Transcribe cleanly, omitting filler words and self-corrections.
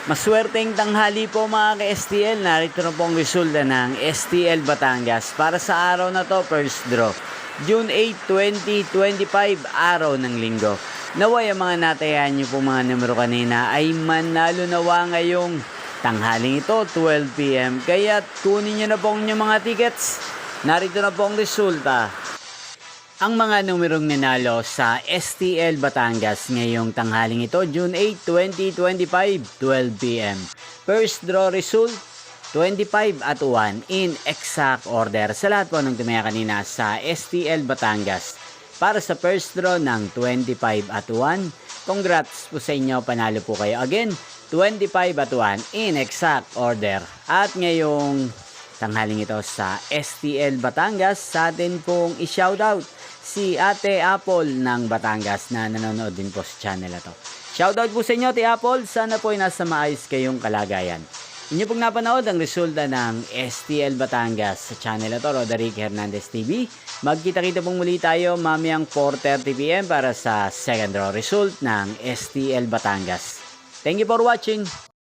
Maswerteng tanghali po mga ka-STL. Narito na po ang resulta ng STL Batangas para sa araw na to, first draw. June 8, 2025, araw ng linggo. Naway ang mga natayan nyo po mga numero kanina ay manalo nawa ngayong tanghaling ito, 12 PM. Kaya kunin nyo na po ang inyong mga tickets. Narito na po ang resulta. Ang mga numerong nanalo sa STL Batangas ngayong tanghaling ito, June 8, 2025, 12 PM. First draw result, 25 at 1 in exact order sa lahat po ng tumaya kanina sa STL Batangas. Para sa first draw ng 25 at 1, congrats po sa inyo, panalo po kayo. Again, 25 at 1 in exact order. At ngayong tanghaling ito sa STL Batangas, sa atin pong i-shoutout si Ate Apple ng Batangas na nanonood din po sa channel na to. Shoutout po sa inyo, Ate Apple. Sana po ay nasa maayos kayong kalagayan. Inyo pong napanood ang resulta ng STL Batangas sa channel na to, Roderick Hernandez TV. Magkita-kita pong muli tayo mamayang 4:30 PM para sa second draw result ng STL Batangas. Thank you for watching.